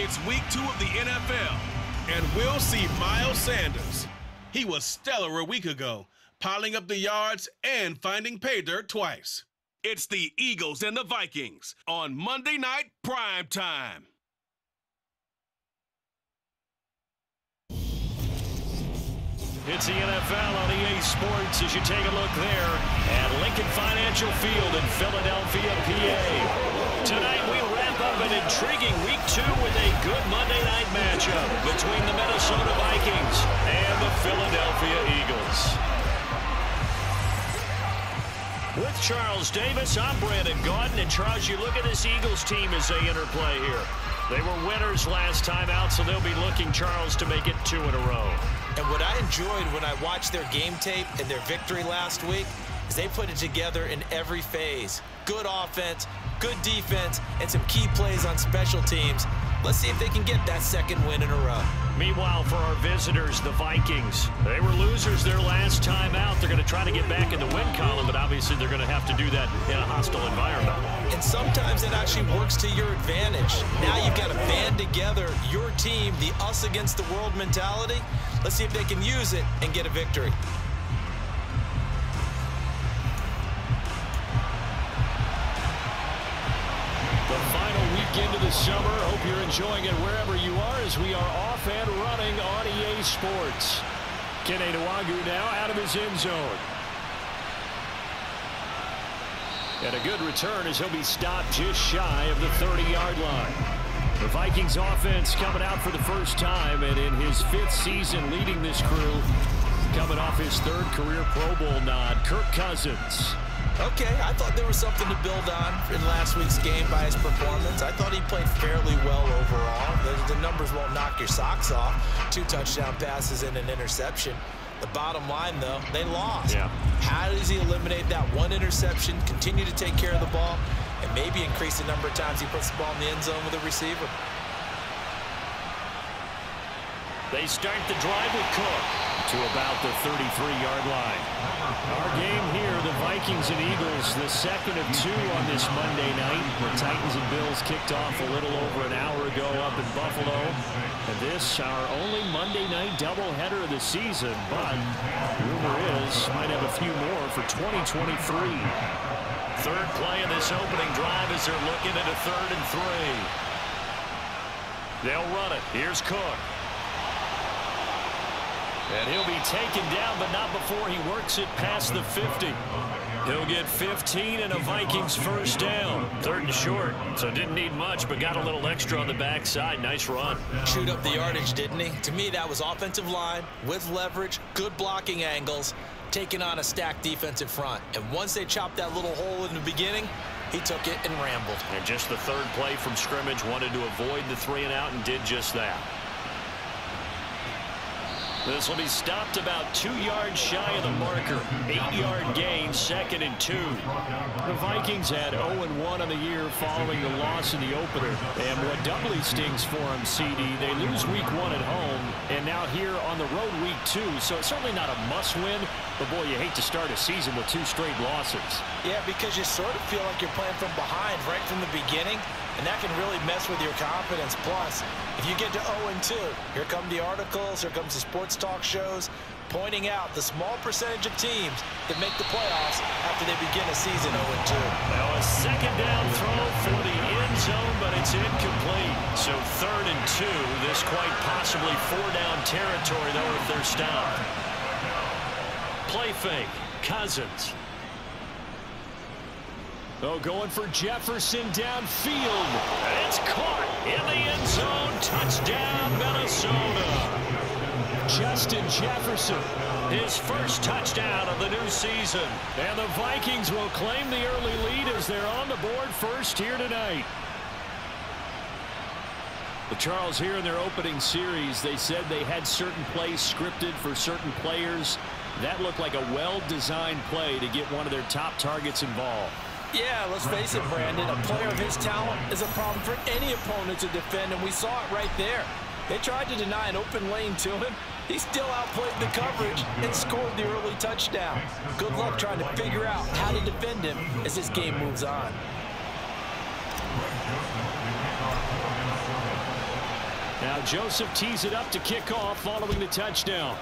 It's week 2 of the NFL, and we'll see Miles Sanders. He was stellar a week ago, piling up the yards and finding pay dirt twice. It's the Eagles and the Vikings on Monday Night Prime Time. It's the NFL on EA Sports as you take a look there at Lincoln Financial Field in Philadelphia, PA. Tonight we wrap up an intriguing week 2 with a good Monday night matchup between the Minnesota Vikings and the Philadelphia Eagles. With Charles Davis, I'm Brandon Gaudin. And Charles, you look at this Eagles team as they interplay here. They were winners last time out, so they'll be looking, Charles, to make it 2 in a row. And what I enjoyed when I watched their game tape and their victory last week is they put it together in every phase. Good offense, good defense, and some key plays on special teams. Let's see if they can get that second win in a row. Meanwhile, for our visitors, the Vikings, they were losers their last time out. They're going to try to get back in the win column, but obviously they're going to have to do that in a hostile environment. And sometimes it actually works to your advantage. Now you've got to band together your team, the us against the world mentality. Let's see if they can use it and get a victory. The final weekend of the summer. Hope you're enjoying it wherever you are as we are off and running on EA Sports. Kene Nwangwu now out of his end zone. And a good return as he'll be stopped just shy of the 30-yard line. The Vikings offense coming out for the first time, and in his 5th season leading this crew, coming off his 3rd career Pro Bowl nod, Kirk Cousins. Okay, I thought there was something to build on in last week's game by his performance. I thought he played fairly well overall. The numbers won't knock your socks off. 2 touchdown passes and an interception. The bottom line, though, they lost. Yeah. How does he eliminate that 1 interception, continue to take care of the ball, and maybe increase the number of times he puts the ball in the end zone with a receiver? They start the drive with Cook to about the 33-yard line. Our game here, the Vikings and Eagles, the second of 2 on this Monday night. The Titans and Bills kicked off a little over an hour ago up in Buffalo. And this, our only Monday night doubleheader of the season. But rumor is, might have a few more for 2023. Third play of this opening drive as they're looking at a 3rd and 3. They'll run it. Here's Cook. And he'll be taken down, but not before he works it past the 50. He'll get 15 and a Vikings first down. 3rd and short, so didn't need much, but got a little extra on the backside. Nice run. Chewed up the yardage, didn't he? To me, that was offensive line with leverage, good blocking angles, taking on a stacked defensive front. And once they chopped that little hole in the beginning, he took it and rambled. And just the 3rd play from scrimmage, wanted to avoid the 3 and out and did just that. This will be stopped about 2 yards shy of the marker. 8-yard gain, 2nd and 2. The Vikings had 0-1 on the year following the loss in the opener. And what doubly stings for them, CD, they lose week 1 at home, and now here on the road week 2. So it's certainly not a must-win, but boy, you hate to start a season with 2 straight losses. Yeah, because you sort of feel like you're playing from behind right from the beginning, and that can really mess with your confidence. Plus, if you get to 0-2, here come the articles, here comes the sports talk shows, pointing out the small percentage of teams that make the playoffs after they begin a season 0-2. Now a 2nd down throw for the end zone, but it's incomplete. So 3rd and 2, this quite possibly 4-down territory, though, if they're stopped. Play fake, Cousins. Oh, going for Jefferson downfield. It's caught in the end zone. Touchdown, Minnesota. Justin Jefferson, his first touchdown of the new season. And the Vikings will claim the early lead as they're on the board first here tonight. But Charles, here in their opening series, they said they had certain plays scripted for certain players. That looked like a well-designed play to get one of their top targets involved. Yeah, let's face it, Brandon. A player of his talent is a problem for any opponent to defend, and we saw it right there. They tried to deny an open lane to him. He still outplayed the coverage and scored the early touchdown. Good luck trying to figure out how to defend him as this game moves on. Now Joseph tees it up to kick off following the touchdown.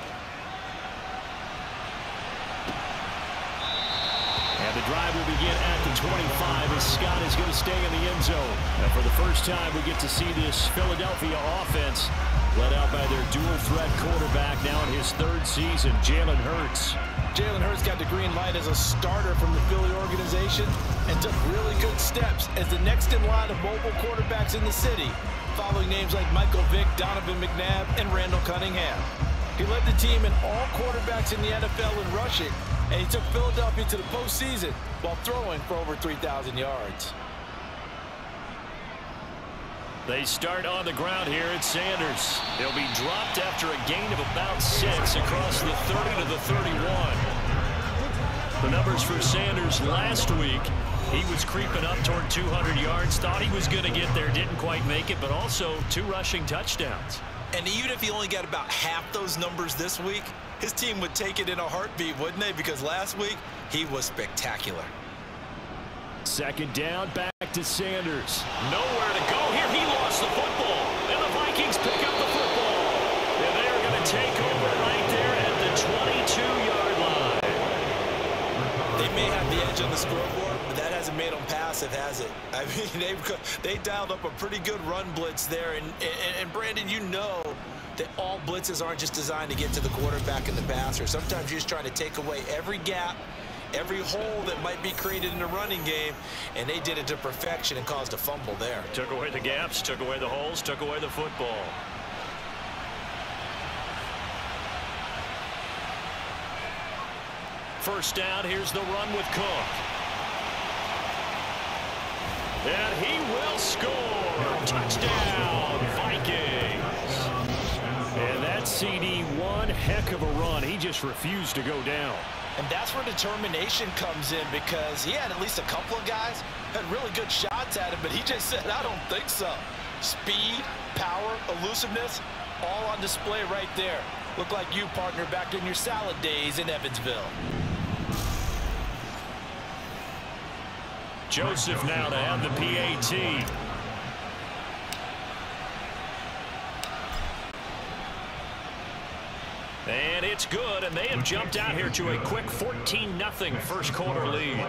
And the drive will begin at the 25 as Scott is going to stay in the end zone. And for the first time, we get to see this Philadelphia offense led out by their dual-threat quarterback now in his third season, Jalen Hurts. Jalen Hurts got the green light as a starter from the Philly organization and took really good steps as the next in line of mobile quarterbacks in the city, following names like Michael Vick, Donovan McNabb, and Randall Cunningham. He led the team in all quarterbacks in the NFL in rushing, and he took Philadelphia to the postseason while throwing for over 3,000 yards. They start on the ground here at Sanders. He'll be dropped after a gain of about 6 across the 30 to the 31. The numbers for Sanders last week, he was creeping up toward 200 yards, thought he was going to get there, didn't quite make it, but also 2 rushing touchdowns. And even if he only got about half those numbers this week, his team would take it in a heartbeat, wouldn't they? Because last week, he was spectacular. Second down, back to Sanders. Nowhere to go here. He lost the football. And the Vikings pick up the football. And they're going to take over right there at the 22-yard line. They may have the edge on the scoreboard, but that hasn't made them passive, has it? I mean, they dialed up a pretty good run blitz there. And Brandon, you know that all blitzes aren't just designed to get to the quarterback and the passer. Sometimes you're just trying to take away every gap, every hole that might be created in the running game, and they did it to perfection and caused a fumble there. Took away the gaps, took away the holes, took away the football. First down, here's the run with Cook. And he will score. Touchdown, Vikings. And that CD, one heck of a run. He just refused to go down. And that's where determination comes in, because he had at least a couple of guys had really good shots at him, but he just said, I don't think so. Speed, power, elusiveness, all on display right there. Look like you, partner, back in your salad days in Evansville. Joseph now to have the PAT. And it's good, and they have jumped out here to a quick 14-0 first quarter lead.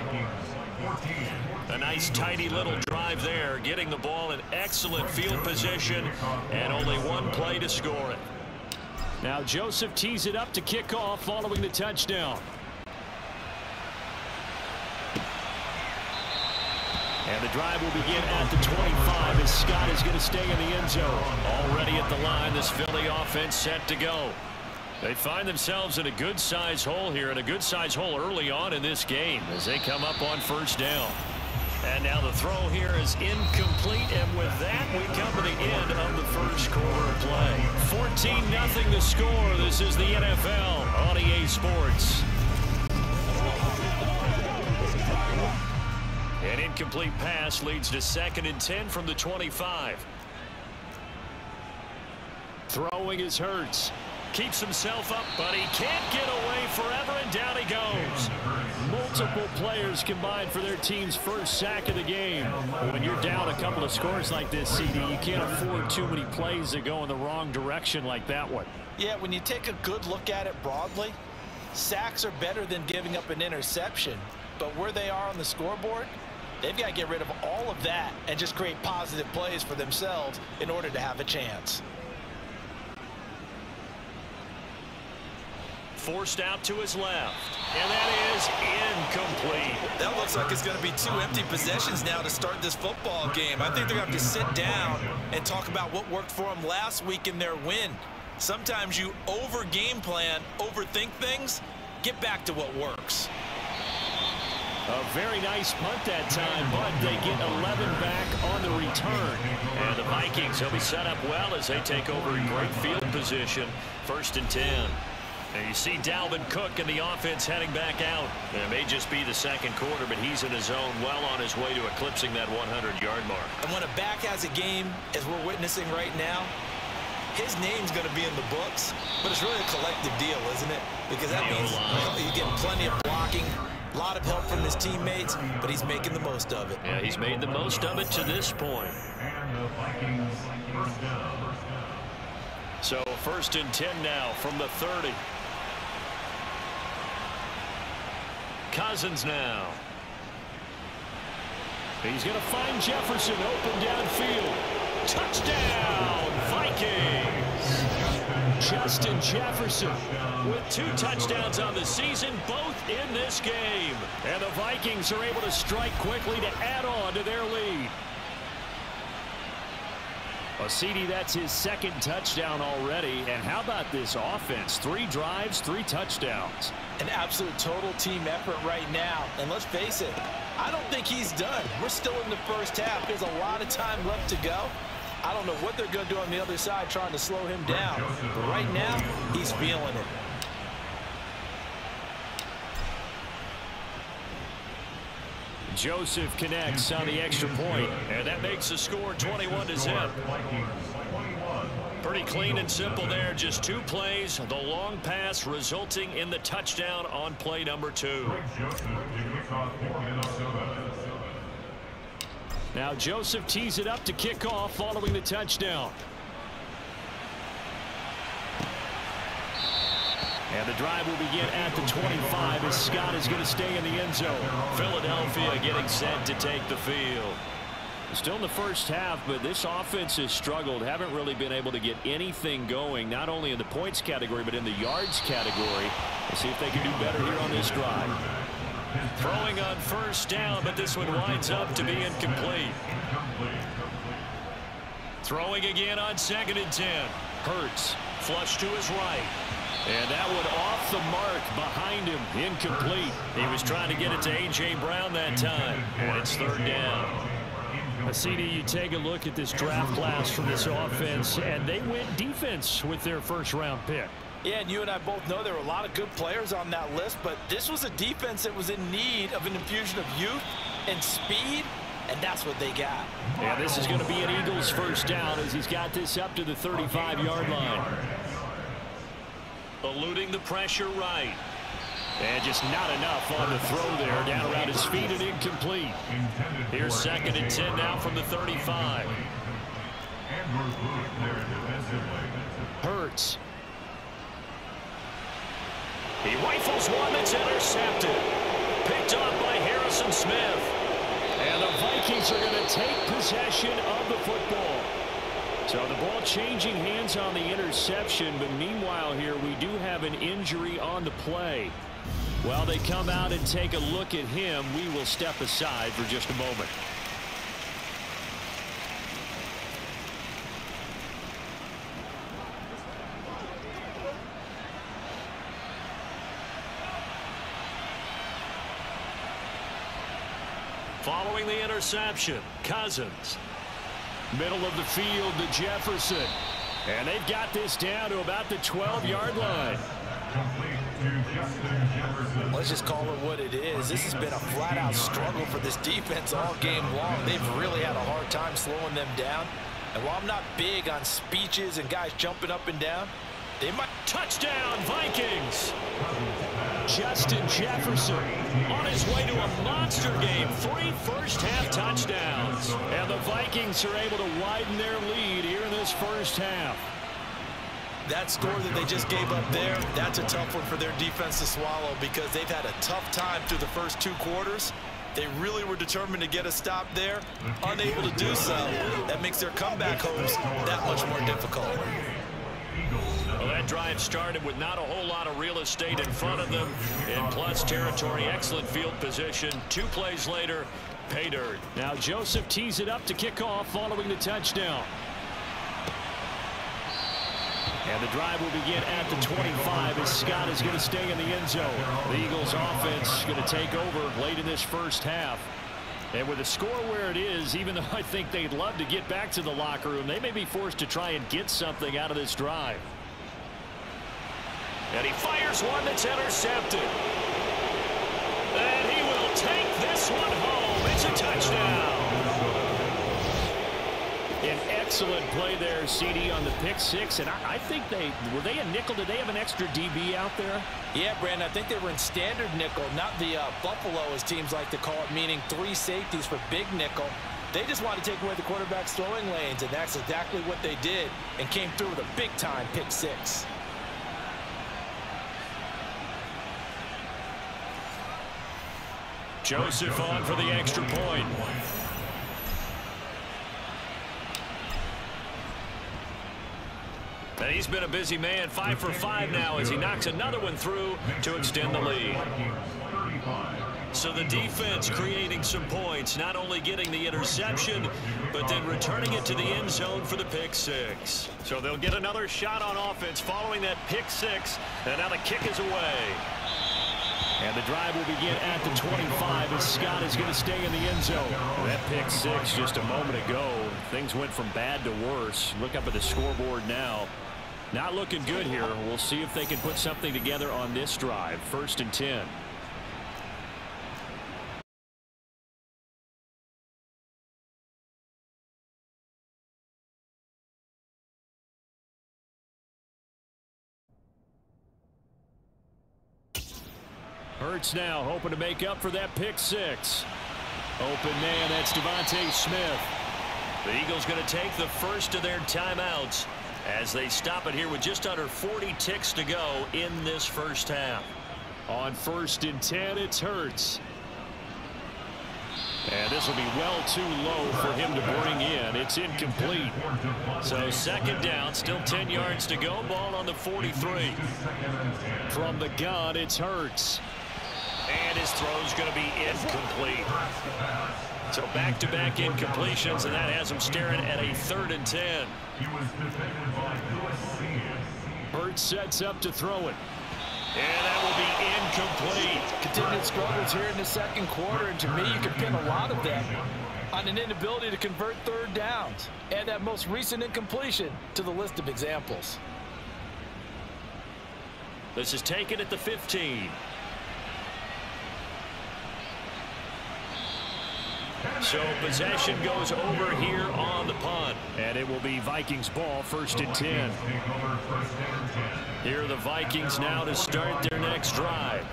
A nice tidy little drive there, getting the ball in excellent field position, and only one play to score it. Now Joseph tees it up to kick off following the touchdown. And the drive will begin at the 25 as Scott is going to stay in the end zone. Already at the line, this Philly offense set to go. They find themselves in a good-size hole here, and a good-size hole early on in this game as they come up on first down. And now the throw here is incomplete, and with that, we come to the end of the first quarter of play. 14-0 the score. This is the NFL on EA Sports. An incomplete pass leads to 2nd and 10 from the 25. Throwing is Hurts. Keeps himself up, but he can't get away forever, and down he goes. Multiple players combined for their team's first sack of the game. When you're down a couple of scores like this, CD, you can't afford too many plays that go in the wrong direction like that one. Yeah, when you take a good look at it broadly, sacks are better than giving up an interception. But where they are on the scoreboard, they've got to get rid of all of that and just create positive plays for themselves in order to have a chance. Forced out to his left, and that is incomplete. That looks like it's going to be 2 empty possessions now to start this football game. I think they're going to have to sit down and talk about what worked for them last week in their win. Sometimes you over-game plan, overthink things, get back to what works. A very nice punt that time, but they get 11 back on the return. And the Vikings will be set up well as they take over in great field position. 1st and 10. And you see Dalvin Cook and the offense heading back out. And it may just be the second quarter, but he's in his zone, well on his way to eclipsing that 100-yard mark. And when a back has a game, as we're witnessing right now, his name's going to be in the books, but it's really a collective deal, isn't it? Because that means he's getting plenty of blocking, a lot of help from his teammates, but he's making the most of it. Yeah, he's made the most of it to this point. And the Vikings first down. So 1st and 10 now from the 30. Cousins now. He's going to find Jefferson open downfield. Touchdown, Vikings! Justin Jefferson with 2 touchdowns on the season, both in this game. And the Vikings are able to strike quickly to add on to their lead. Well, CD, that's his 2nd touchdown already. And how about this offense? 3 drives, 3 touchdowns. An absolute total team effort right now. And let's face it, I don't think he's done. We're still in the first half. There's a lot of time left to go. I don't know what they're going to do on the other side trying to slow him down. But right now, he's feeling it. Joseph connects on the extra point, and that makes the score 21-0. Pretty clean and simple there. Just 2 plays. The long pass resulting in the touchdown on play number 2. Now Joseph tees it up to kick off following the touchdown. And the drive will begin at the 25 as Scott is going to stay in the end zone. Philadelphia getting set to take the field. Still in the first half, but this offense has struggled. Haven't really been able to get anything going, not only in the points category, but in the yards category. We'll see if they can do better here on this drive. Throwing on 1st down, but this one winds up to be incomplete. Throwing again on 2nd and 10. Hurts, flush to his right. And that one off the mark behind him, incomplete. He was trying to get it to A.J. Brown that time, and it's 3rd down. CD, you take a look at this draft class from this offense, and they went defense with their 1st-round pick. Yeah, and you and I both know there were a lot of good players on that list, but this was a defense that was in need of an infusion of youth and speed, and that's what they got. And this is going to be an Eagles 1st down as he's got this up to the 35-yard line. Eluding the pressure right. And just not enough on the throw there. Down around his feet and incomplete. Here's 2nd and 10 now from the 35. Hurts. He rifles one that's intercepted. Picked off by Harrison Smith. And the Vikings are going to take possession of the football. So the ball changing hands on the interception, but meanwhile here we do have an injury on the play. While they come out and take a look at him, we will step aside for just a moment. Following the interception, Cousins. Middle of the field to Jefferson. And they've got this down to about the 12-yard line. Let's just call it what it is. This has been a flat-out struggle for this defense all game long. They've really had a hard time slowing them down. And while I'm not big on speeches and guys jumping up and down, they might... Touchdown, Vikings! Justin Jefferson on his way to a monster game. 3 first-half touchdowns. And the Vikings are able to widen their lead here in this first half. That score that they just gave up there, that's a tough one for their defense to swallow because they've had a tough time through the first 2 quarters. They really were determined to get a stop there, unable to do so. That makes their comeback hopes that much more difficult. Well, that drive started with not a whole lot of real estate in front of them in plus territory. Excellent field position. 2 plays later, pay dirt. Now Joseph tees it up to kick off following the touchdown. And the drive will begin at the 25 as Scott is going to stay in the end zone. The Eagles offense going to take over late in this first half. And with the score where it is, even though I think they'd love to get back to the locker room, they may be forced to try and get something out of this drive. And he fires one that's intercepted. And he will take this one home. It's a touchdown. An excellent play there, CD, on the pick 6. And I think were they a nickel? Did they have an extra DB out there? Yeah, Brandon, I think they were in standard nickel, not the Buffalo, as teams like to call it, meaning 3 safeties for big nickel. They just want to take away the quarterback's throwing lanes, and that's exactly what they did and came through with a big-time pick six. Joseph on for the extra point. And he's been a busy man, 5 for 5 now as he knocks another one through to extend the lead. So the defense creating some points, not only getting the interception, but then returning it to the end zone for the pick six. So they'll get another shot on offense following that pick six, and now the kick is away. And the drive will begin at the 25 as Scott is going to stay in the end zone. That pick six just a moment ago. Things went from bad to worse. Look up at the scoreboard now. Not looking good here. We'll see if they can put something together on this drive. 1st and 10. Hurts now hoping to make up for that pick six. Open man, that's Devontae Smith. The Eagles going to take the first of their timeouts as they stop it here with just under 40 ticks to go in this first half. On 1st and 10, it's Hurts. And this will be well too low for him to bring in. It's incomplete. So 2nd down, still 10 yards to go. Ball on the 43. From the gun, it's Hurts. And his throw's going to be incomplete. So back-to-back incompletions, and that has him staring at a 3rd and 10. Hurts sets up to throw it. And that will be incomplete. Continued struggles here in the 2nd quarter, and to me, you can pin a lot of that on an inability to convert 3rd downs. Add that most recent incompletion to the list of examples. This is taken at the 15. So possession goes over here on the punt. And it will be Vikings ball, 1st and 10. Here are the Vikings now to start their next drive.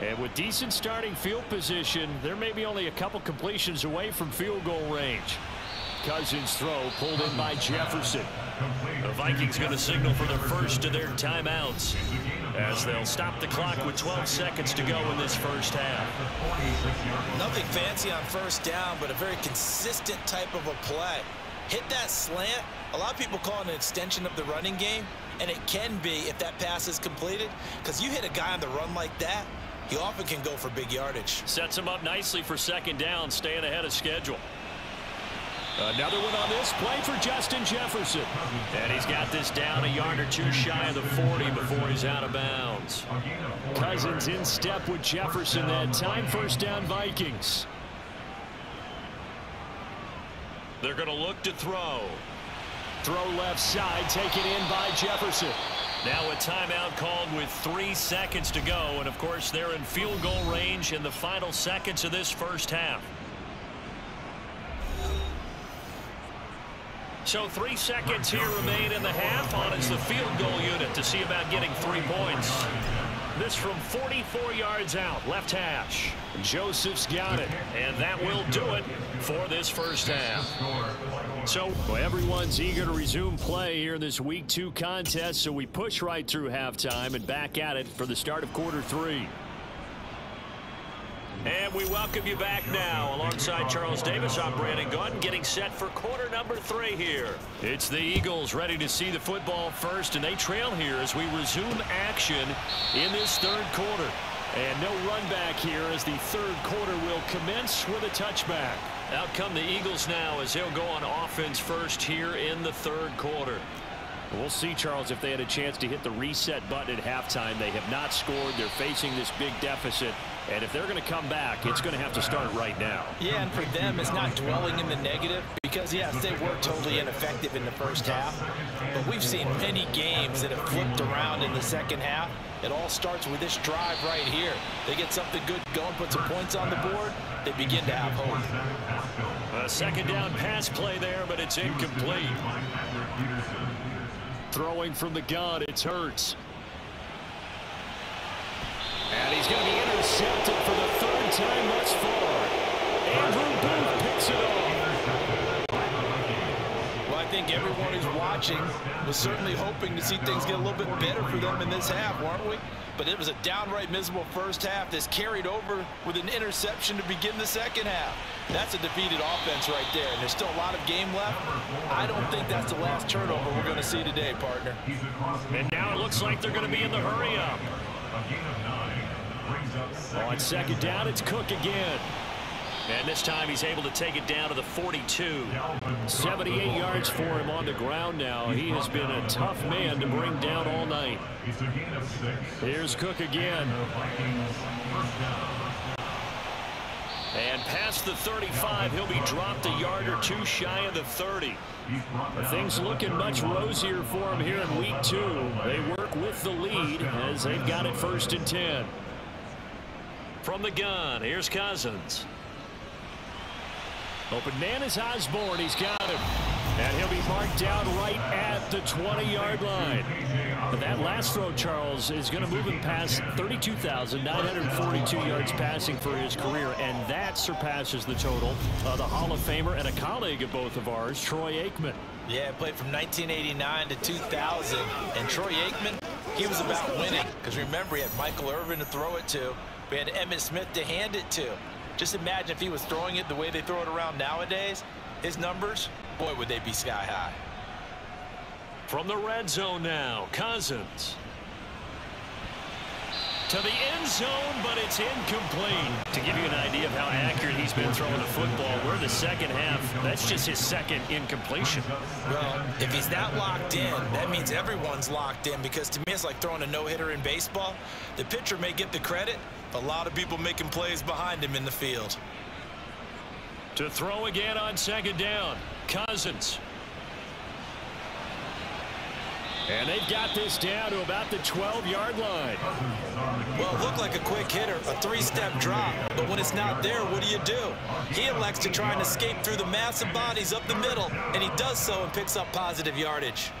And with decent starting field position, there may be only a couple completions away from field goal range. Cousins' throw pulled in by Jefferson. The Vikings going to signal for the first of their timeouts as they'll stop the clock with 12 seconds to go in this first half. Nothing fancy on 1st down, but a very consistent type of a play. Hit that slant. A lot of people call it an extension of the running game, and it can be if that pass is completed, because you hit a guy on the run like that, he often can go for big yardage. Sets him up nicely for 2nd down, staying ahead of schedule. Another one on this play for Justin Jefferson. And he's got this down a yard or two shy of the 40 before he's out of bounds. Cousins in step with Jefferson that time. 1st down Vikings. They're going to look to throw. Throw left side, taken in by Jefferson. Now a timeout called with 3 seconds to go. And, of course, they're in field goal range in the final seconds of this first half. So 3 seconds here remain in the half. On is the field goal unit to see about getting 3 points. This from 44 yards out, left hash. Joseph's got it, and that will do it for this first half. So everyone's eager to resume play here in this Week 2 contest, so we push right through halftime and back at it for the start of quarter 3. And we welcome you back now. Alongside Charles Davis, I'm Brandon Gunn, getting set for quarter number 3 here. It's the Eagles ready to see the football first, and they trail here as we resume action in this 3rd quarter. And no run back here as the 3rd quarter will commence with a touchback. Out come the Eagles now as they'll go on offense first here in the 3rd quarter. We'll see, Charles, if they had a chance to hit the reset button at halftime. They have not scored. They're facing this big deficit. And if they're going to come back, it's going to have to start right now. Yeah, and for them, it's not dwelling in the negative because, yes, they were totally ineffective in the first half. But we've seen many games that have flipped around in the second half. It all starts with this drive right here. They get something good going, put some points on the board, they begin to have hope. A 2nd down pass play there, but it's incomplete. Throwing from the gun, it's Hurts. And he's going to be intercepted for the 3rd time thus far. Andrew Booth picks it up. everyone who's watching was certainly hoping to see things get a little bit better for them in this half, weren't we? But it was a downright miserable first half that's carried over with an interception to begin the second half. That's a defeated offense right there, and there's still a lot of game left. I don't think that's the last turnover we're going to see today, partner. And now it looks like they're going to be in the hurry-up. On second down, it's Cook again. And this time he's able to take it down to the 42. 78 yards for him on the ground now. He has been a tough man to bring down all night. Here's Cook again. And past the 35, he'll be dropped a yard or two shy of the 30. Things looking much rosier for him here in week 2. They work with the lead as they've got it 1st and 10. From the gun, here's Cousins. Open man is Osborne. He's got him. And he'll be marked down right at the 20-yard line. But that last throw, Charles, is going to move him past 32,942 yards passing for his career, and that surpasses the total of the Hall of Famer and a colleague of both of ours, Troy Aikman. Yeah, played from 1989 to 2000, and Troy Aikman, he was about winning. Because remember, he had Michael Irvin to throw it to. We had Emmitt Smith to hand it to. Just imagine if he was throwing it the way they throw it around nowadays, his numbers, boy, would they be sky high. From the red zone now, Cousins. To the end zone, but it's incomplete. To give you an idea of how accurate he's been throwing the football, we're the second half. That's just his second incompletion. Well, if he's not locked in, that means everyone's locked in, because to me it's like throwing a no-hitter in baseball. The pitcher may get the credit, a lot of people making plays behind him in the field. To throw again on second down, Cousins. And they've got this down to about the 12-yard line. Well, it looked like a quick hitter, a three-step drop, but when it's not there, what do? He elects to try and escape through the massive bodies up the middle, and he does so and picks up positive yardage.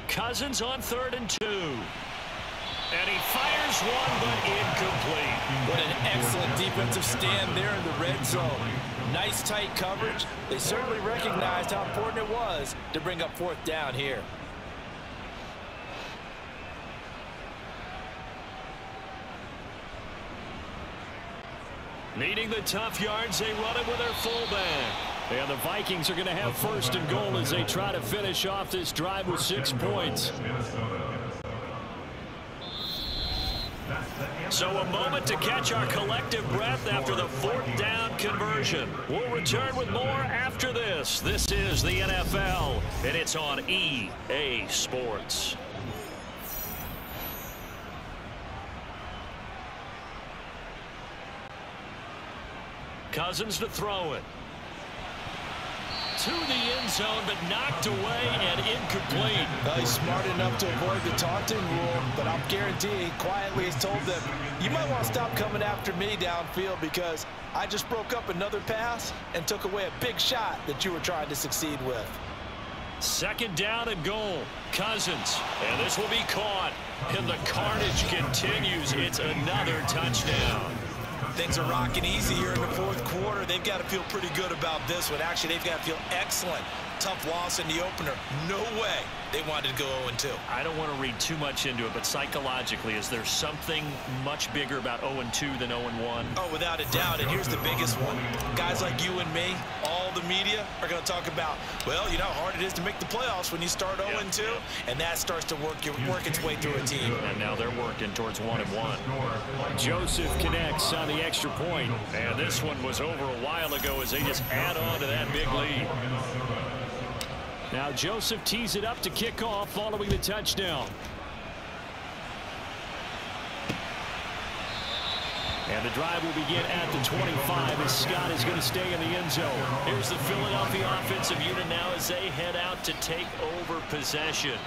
Cousins on 3rd and 2. And he fires one, but incomplete. What an excellent defensive stand there in the red zone. Nice tight coverage. They certainly recognized how important it was to bring up 4th down here. Needing the tough yards, they run it with their fullback. And the Vikings are going to have 1st and goal as they try to finish off this drive with 6 points. So a moment to catch our collective breath after the 4th down conversion. We'll return with more after this. This is the NFL, and it's on EA Sports. Cousins to throw it. To the end zone, but knocked away and incomplete. Well, he's smart enough to avoid the taunting rule, but I'm guaranteeing he quietly has told them, you might want to stop coming after me downfield because I just broke up another pass and took away a big shot that you were trying to succeed with. 2nd down and goal. Cousins. And this will be caught. And the carnage continues. It's another touchdown. Things are rocking easy here in the 4th quarter. They've got to feel pretty good about this one. Actually, they've got to feel excellent. Tough loss in the opener. No way they wanted to go 0-2. I don't want to read too much into it, but psychologically, is there something much bigger about 0-2 than 0-1? Oh, without a doubt, and here's the biggest one. Guys like you and me, all the media, are going to talk about, well, you know how hard it is to make the playoffs when you start 0-2, and that starts to work its way through a team. And now they're working towards 1-1. Joseph connects on the extra point, and this one was over a while ago as they just add on to that big lead. Now Joseph tees it up to kick off following the touchdown. And the drive will begin at the 25 as Scott is going to stay in the end zone. Here's the Philadelphia offensive unit now as they head out to take over possession.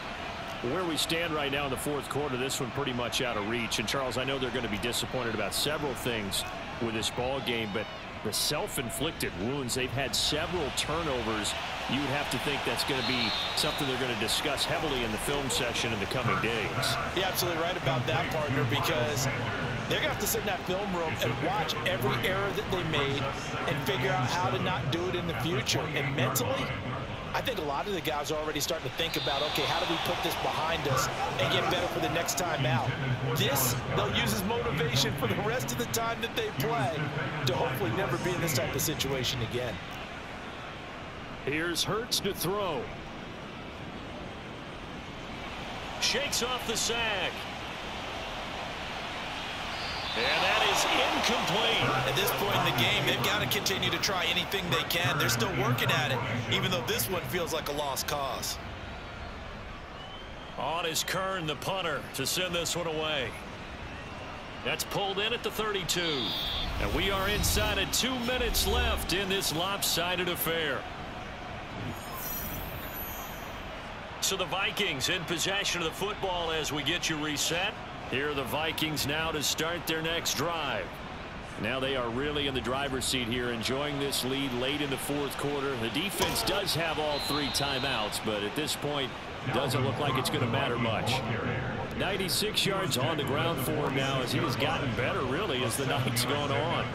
Where we stand right now in the 4th quarter, this one pretty much out of reach. And Charles, I know they're going to be disappointed about several things with this ball game, but the self-inflicted wounds, they've had several turnovers. You would have to think that's going to be something they're going to discuss heavily in the film session in the coming days. You're absolutely right about that, partner, because they're going to have to sit in that film room and watch every error that they made and figure out how to not do it in the future. And mentally, I think a lot of the guys are already starting to think about, okay, how do we put this behind us and get better for the next time out? This, they'll use as motivation for the rest of the time that they play to hopefully never be in this type of situation again. Here's Hurts to throw. Shakes off the sack. And that is incomplete. At this point in the game, they've got to continue to try anything they can. They're still working at it, even though this one feels like a lost cause. On is Kern, the punter, to send this one away. That's pulled in at the 32. And we are inside of 2 minutes left in this lopsided affair. So the Vikings in possession of the football as we get you reset. Here are the Vikings now to start their next drive. Now they are really in the driver's seat here, enjoying this lead late in the fourth quarter. The defense does have all 3 timeouts, but at this point, doesn't look like it's going to matter much. 96 yards on the ground for him now as he has gotten better, really, as the night's gone on.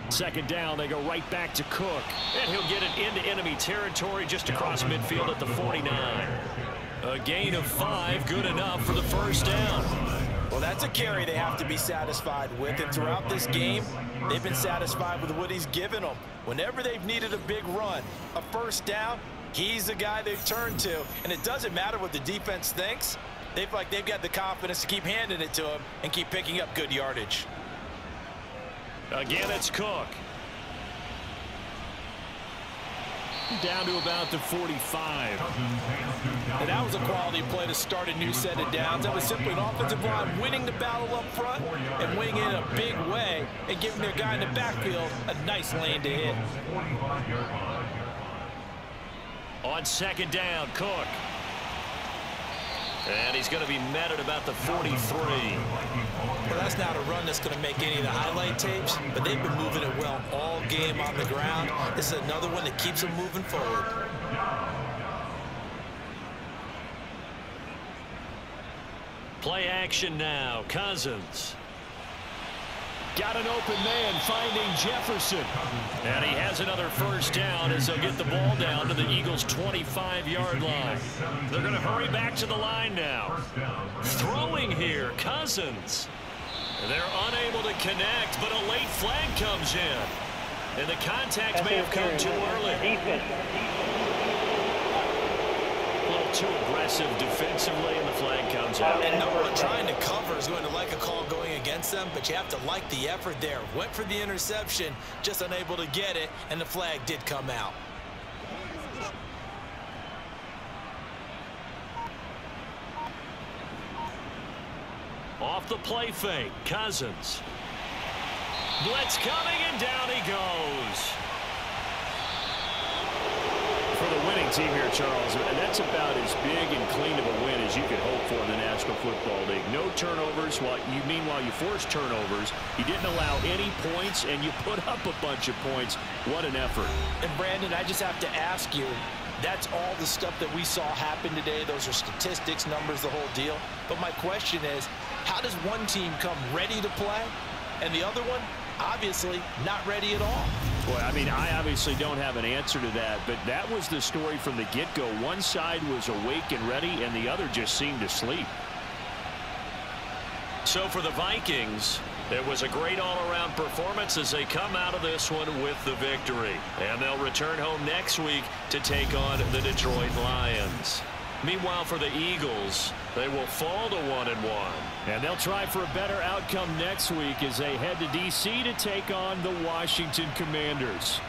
Second down, they go right back to Cook. And he'll get it into enemy territory just across midfield at the 49. A gain of 5, good enough for the first down. Well, that's a carry they have to be satisfied with. And throughout this game, they've been satisfied with what he's given them. Whenever they've needed a big run, a first down, he's the guy they've turned to. And it doesn't matter what the defense thinks. They've got the confidence to keep handing it to him and keep picking up good yardage. Again, it's Cook. Down to about the 45. And that was a quality play to start a new set of downs. That was simply an offensive line winning the battle up front and winning it in a big way and giving their guy in the backfield a nice lane to hit. On second down, Cook. And he's going to be met at about the 43. Well, that's not a run that's going to make any of the highlight tapes, but they've been moving it well all game on the ground. This is another one that keeps them moving forward. Play action now. Cousins. Got an open man finding Jefferson. And he has another first down as they'll get the ball down to the Eagles' 25-yard line. They're going to hurry back to the line now. Throwing here, Cousins. They're unable to connect, but a late flag comes in. And the contact may have come too early. A little too aggressive defensively, and the flag comes out. And no one trying to cover is going to like a call going against them, but you have to like the effort there. Went for the interception, just unable to get it, and the flag did come out. Off the play fake, Cousins. Blitz coming, and down he goes. For the winning team here, Charles, and that's about as big and clean of a win as you could hope for in the National Football League. No turnovers. Meanwhile, you forced turnovers. You didn't allow any points, and you put up a bunch of points. What an effort. And, Brandon, I just have to ask you, that's all the stuff that we saw happen today. Those are statistics, numbers, the whole deal. But my question is, how does one team come ready to play, and the other one, obviously, not ready at all? Well, I mean, I obviously don't have an answer to that, but that was the story from the get-go. One side was awake and ready, and the other just seemed to sleep. So for the Vikings, it was a great all-around performance as they come out of this one with the victory. And they'll return home next week to take on the Detroit Lions. Meanwhile, for the Eagles, they will fall to 1-1. And they'll try for a better outcome next week as they head to D.C. to take on the Washington Commanders.